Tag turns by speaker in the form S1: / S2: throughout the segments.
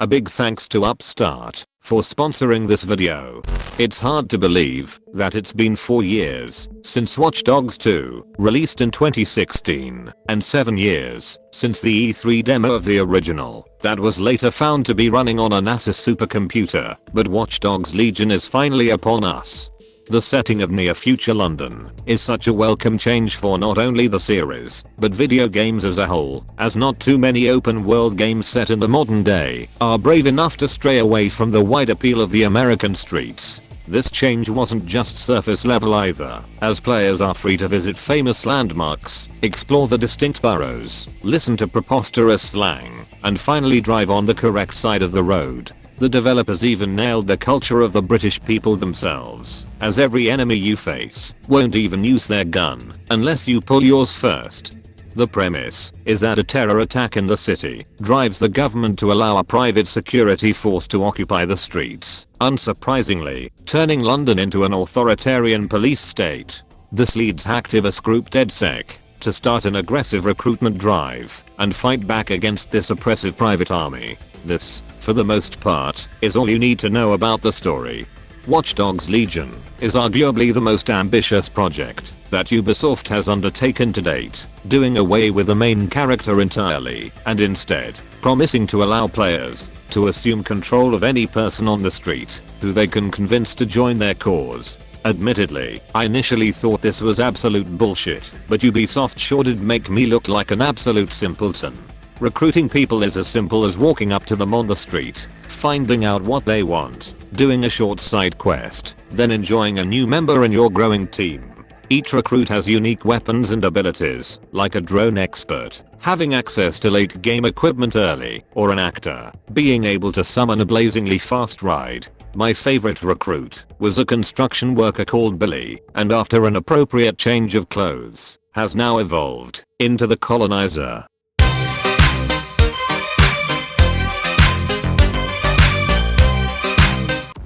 S1: A big thanks to Upstart for sponsoring this video. It's hard to believe that it's been 4 years since Watch Dogs 2 released in 2016 and 7 years since the E3 demo of the original that was later found to be running on a NASA supercomputer, but Watch Dogs Legion is finally upon us. The setting of near-future London is such a welcome change for not only the series, but video games as a whole, as not too many open-world games set in the modern day are brave enough to stray away from the wide appeal of the American streets. This change wasn't just surface level either, as players are free to visit famous landmarks, explore the distinct boroughs, listen to preposterous slang, and finally drive on the correct side of the road. The developers even nailed the culture of the British people themselves, as every enemy you face won't even use their gun unless you pull yours first. The premise is that a terror attack in the city drives the government to allow a private security force to occupy the streets, unsurprisingly, turning London into an authoritarian police state. This leads hacktivist group DedSec to start an aggressive recruitment drive and fight back against this oppressive private army. This, for the most part, is all you need to know about the story. Watch Dogs Legion is arguably the most ambitious project that Ubisoft has undertaken to date, doing away with the main character entirely and instead promising to allow players to assume control of any person on the street who they can convince to join their cause. Admittedly, I initially thought this was absolute bullshit, but Ubisoft sure did make me look like an absolute simpleton. Recruiting people is as simple as walking up to them on the street, finding out what they want, doing a short side quest, then enjoying a new member in your growing team. Each recruit has unique weapons and abilities, like a drone expert, having access to late game equipment early, or an actor being able to summon a blazingly fast ride. My favorite recruit was a construction worker called Billy, and after an appropriate change of clothes, has now evolved into the colonizer.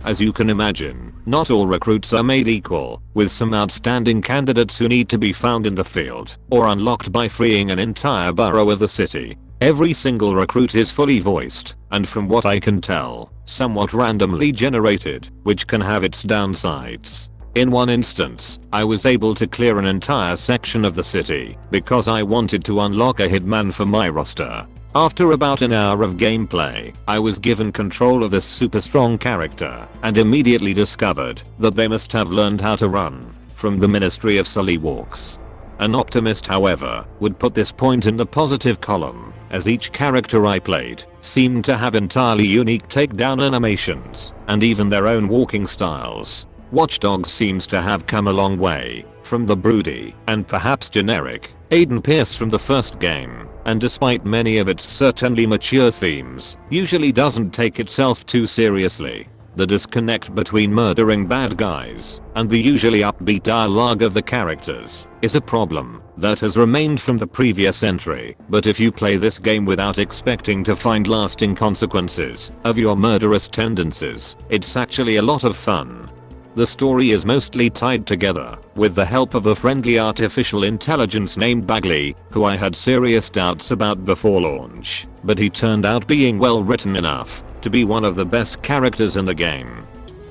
S1: As you can imagine, not all recruits are made equal, with some outstanding candidates who need to be found in the field or unlocked by freeing an entire borough of the city. Every single recruit is fully voiced, and from what I can tell, somewhat randomly generated, which can have its downsides. In one instance, I was able to clear an entire section of the city because I wanted to unlock a hitman for my roster. After about an hour of gameplay, I was given control of this super strong character and immediately discovered that they must have learned how to run from the Ministry of Sully walks. An optimist, however, would put this point in the positive column, as each character I played seemed to have entirely unique takedown animations and even their own walking styles. Watch Dogs seems to have come a long way from the broody and perhaps generic Aiden Pierce from the first game, and despite many of its certainly mature themes, usually doesn't take itself too seriously. The disconnect between murdering bad guys and the usually upbeat dialogue of the characters is a problem that has remained from the previous entry, but if you play this game without expecting to find lasting consequences of your murderous tendencies, it's actually a lot of fun. The story is mostly tied together with the help of a friendly artificial intelligence named Bagley, who I had serious doubts about before launch, but he turned out being well written enough to be one of the best characters in the game.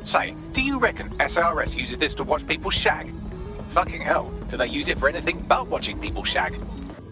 S2: Say, do you reckon SRS uses this to watch people shag? Fucking hell, do they use it for anything but watching people shag?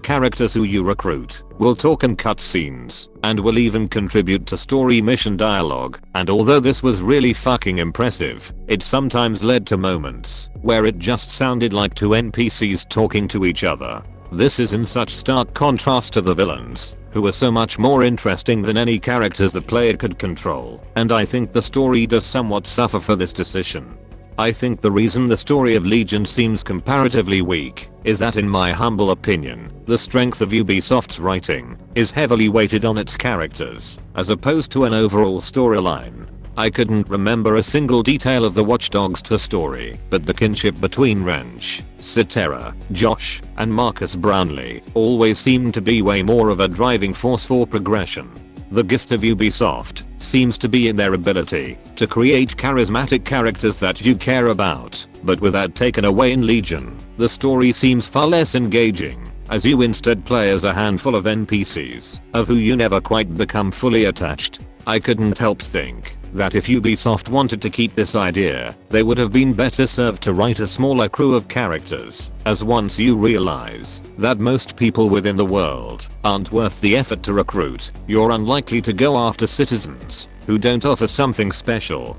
S1: Characters who you recruit will talk in cutscenes and will even contribute to story mission dialogue, and although this was really fucking impressive, it sometimes led to moments where it just sounded like two NPCs talking to each other. This is in such stark contrast to the villains, who are so much more interesting than any characters the player could control, and I think the story does somewhat suffer for this decision. I think the reason the story of Legion seems comparatively weak is that, in my humble opinion, the strength of Ubisoft's writing is heavily weighted on its characters, as opposed to an overall storyline. I couldn't remember a single detail of the Watch Dogs 2 story, but the kinship between Wrench, Cetera, Josh, and Marcus Brownlee always seemed to be way more of a driving force for progression. The gift of Ubisoft seems to be in their ability to create charismatic characters that you care about, but with that taken away in Legion, the story seems far less engaging, as you instead play as a handful of NPCs, of who you never quite become fully attached. I couldn't help think that if Ubisoft wanted to keep this idea, they would have been better served to write a smaller crew of characters, as once you realize that most people within the world aren't worth the effort to recruit, you're unlikely to go after citizens who don't offer something special.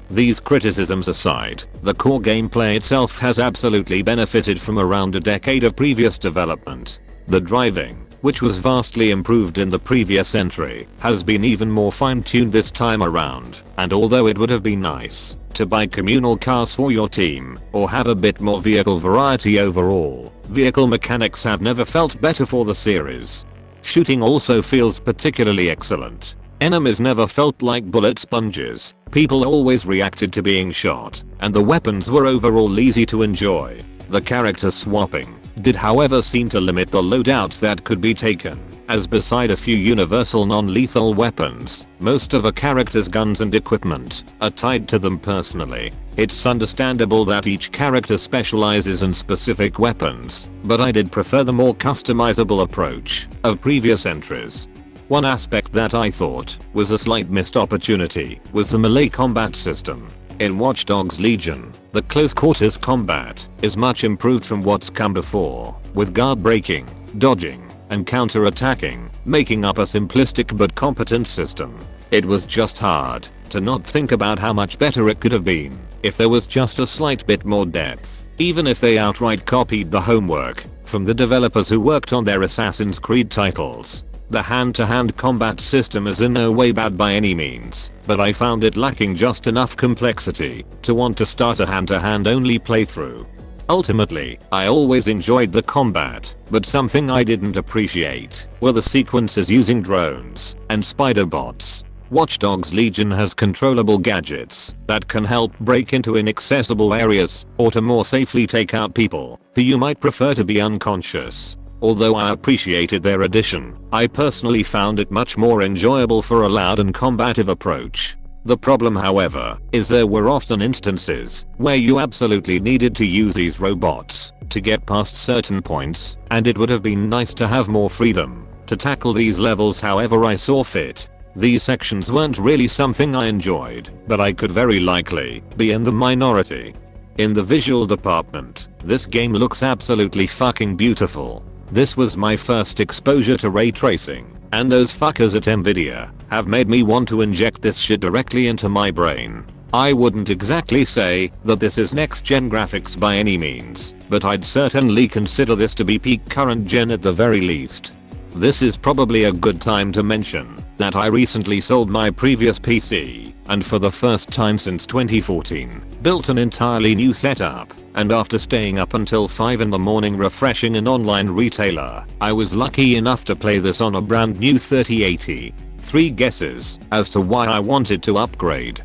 S1: These criticisms aside, the core gameplay itself has absolutely benefited from around a decade of previous development. The driving, which was vastly improved in the previous entry, has been even more fine-tuned this time around, and although it would have been nice to buy communal cars for your team, or have a bit more vehicle variety overall, vehicle mechanics have never felt better for the series. Shooting also feels particularly excellent. Enemies never felt like bullet sponges, people always reacted to being shot, and the weapons were overall easy to enjoy. The character swapping did however seem to limit the loadouts that could be taken, as beside a few universal non-lethal weapons, most of a character's guns and equipment are tied to them personally. It's understandable that each character specializes in specific weapons, but I did prefer the more customizable approach of previous entries. One aspect that I thought was a slight missed opportunity was the melee combat system. In Watch Dogs Legion, the close quarters combat is much improved from what's come before, with guard breaking, dodging, and counter-attacking making up a simplistic but competent system. It was just hard to not think about how much better it could have been if there was just a slight bit more depth, even if they outright copied the homework from the developers who worked on their Assassin's Creed titles. The hand-to-hand combat system is in no way bad by any means, but I found it lacking just enough complexity to want to start a hand-to-hand only playthrough. Ultimately, I always enjoyed the combat, but something I didn't appreciate were the sequences using drones and spider bots. Watch Dogs Legion has controllable gadgets that can help break into inaccessible areas or to more safely take out people who you might prefer to be unconscious. Although I appreciated their addition, I personally found it much more enjoyable for a loud and combative approach. The problem, however, is there were often instances where you absolutely needed to use these robots to get past certain points, and it would have been nice to have more freedom to tackle these levels however I saw fit. These sections weren't really something I enjoyed, but I could very likely be in the minority. In the visual department, this game looks absolutely fucking beautiful. This was my first exposure to ray tracing, and those fuckers at Nvidia have made me want to inject this shit directly into my brain. I wouldn't exactly say that this is next gen graphics by any means, but I'd certainly consider this to be peak current gen at the very least. This is probably a good time to mention that I recently sold my previous PC, and for the first time since 2014, built an entirely new setup, and after staying up until 5 in the morning refreshing an online retailer, I was lucky enough to play this on a brand new 3080. 3 guesses as to why I wanted to upgrade.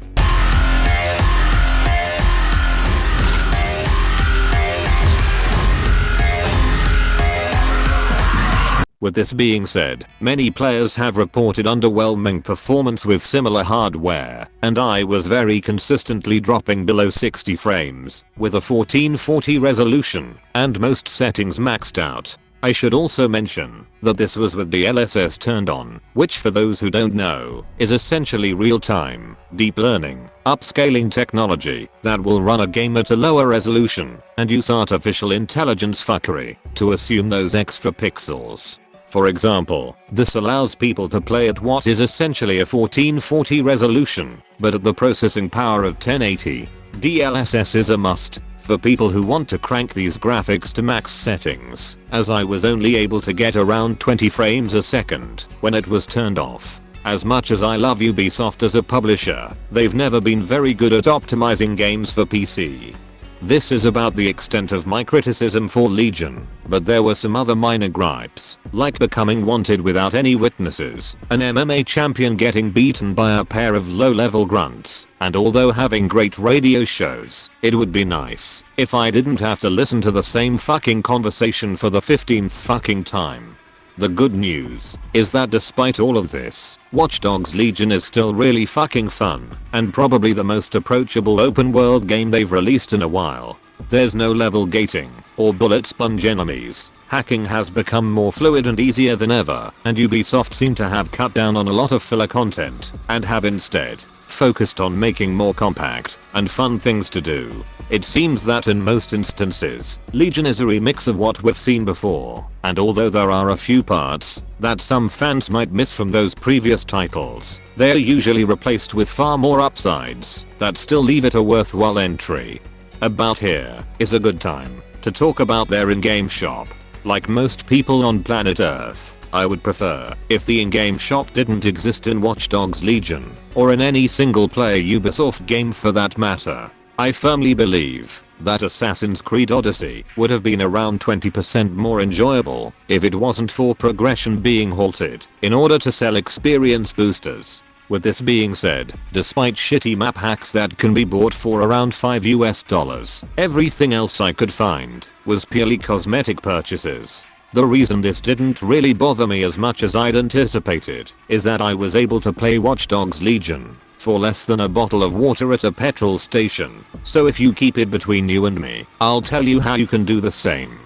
S1: With this being said, many players have reported underwhelming performance with similar hardware, and I was very consistently dropping below 60 frames, with a 1440 resolution, and most settings maxed out. I should also mention that this was with the DLSS turned on, which for those who don't know, is essentially real-time, deep learning, upscaling technology that will run a game at a lower resolution and use artificial intelligence fuckery to assume those extra pixels. For example, this allows people to play at what is essentially a 1440 resolution, but at the processing power of 1080. DLSS is a must for people who want to crank these graphics to max settings, as I was only able to get around 20 frames a second when it was turned off. As much as I love Ubisoft as a publisher, they've never been very good at optimizing games for PC. This is about the extent of my criticism for Legion, but there were some other minor gripes, like becoming wanted without any witnesses, an MMA champion getting beaten by a pair of low-level grunts, and although having great radio shows, it would be nice if I didn't have to listen to the same fucking conversation for the 15th fucking time. The good news is that despite all of this, Watch Dogs Legion is still really fucking fun, and probably the most approachable open world game they've released in a while. There's no level gating, or bullet sponge enemies, hacking has become more fluid and easier than ever, and Ubisoft seem to have cut down on a lot of filler content and have instead focused on making more compact and fun things to do. It seems that in most instances, Legion is a remix of what we've seen before, and although there are a few parts that some fans might miss from those previous titles, they are usually replaced with far more upsides that still leave it a worthwhile entry. About here is a good time to talk about their in-game shop. Like most people on planet Earth, I would prefer if the in-game shop didn't exist in Watch Dogs Legion, or in any single-player Ubisoft game for that matter. I firmly believe that Assassin's Creed Odyssey would have been around 20% more enjoyable if it wasn't for progression being halted in order to sell experience boosters. With this being said, despite shitty map hacks that can be bought for around $5, everything else I could find was purely cosmetic purchases. The reason this didn't really bother me as much as I'd anticipated is that I was able to play Watch Dogs Legion for less than a bottle of water at a petrol station. So if you keep it between you and me, I'll tell you how you can do the same.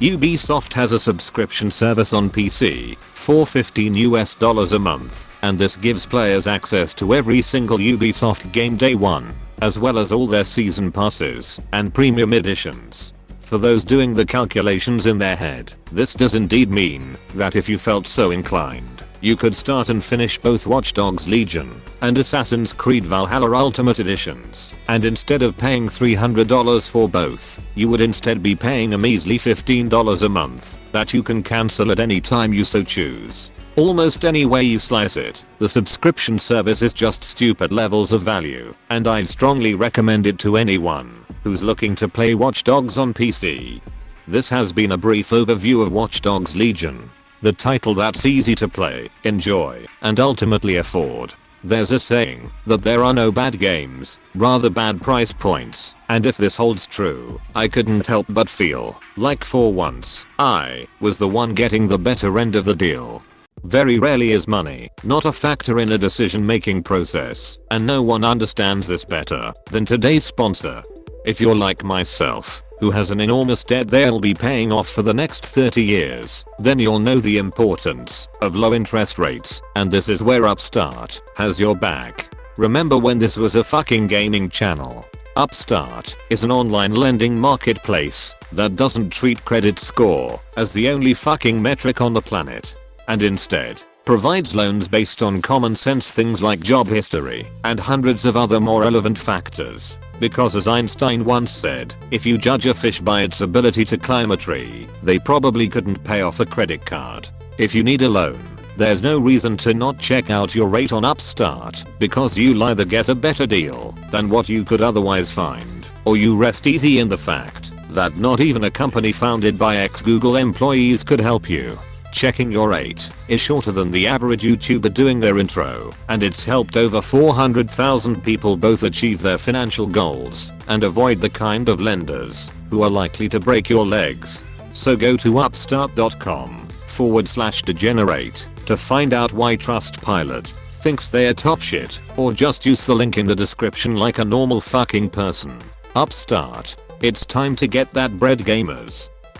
S1: Ubisoft has a subscription service on PC for $15 a month, and this gives players access to every single Ubisoft game day one, as well as all their season passes and premium editions. For those doing the calculations in their head, this does indeed mean that if you felt so inclined, you could start and finish both Watch Dogs Legion and Assassin's Creed Valhalla Ultimate Editions, and instead of paying $300 for both, you would instead be paying a measly $15 a month that you can cancel at any time you so choose. Almost any way you slice it, the subscription service is just stupid levels of value, and I'd strongly recommend it to anyone who's looking to play Watch Dogs on PC. This has been a brief overview of Watch Dogs Legion, the title that's easy to play, enjoy, and ultimately afford. There's a saying that there are no bad games, rather bad price points, and if this holds true, I couldn't help but feel like for once, I was the one getting the better end of the deal. Very rarely is money not a factor in a decision-making process, and no one understands this better than today's sponsor. If you're like myself, who has an enormous debt they'll be paying off for the next 30 years, then you'll know the importance of low interest rates, and this is where Upstart has your back. Remember when this was a fucking gaming channel? Upstart is an online lending marketplace that doesn't treat credit score as the only fucking metric on the planet, and instead provides loans based on common sense things like job history and hundreds of other more relevant factors. Because as Einstein once said, if you judge a fish by its ability to climb a tree, they probably couldn't pay off a credit card. If you need a loan, there's no reason to not check out your rate on Upstart, because you'll either get a better deal than what you could otherwise find, or you rest easy in the fact that not even a company founded by ex-Google employees could help you. Checking your rate is shorter than the average YouTuber doing their intro, and it's helped over 400,000 people both achieve their financial goals and avoid the kind of lenders who are likely to break your legs. So go to upstart.com/degenerate to find out why Trustpilot thinks they're top shit, or just use the link in the description like a normal fucking person. Upstart. It's time to get that bread, gamers.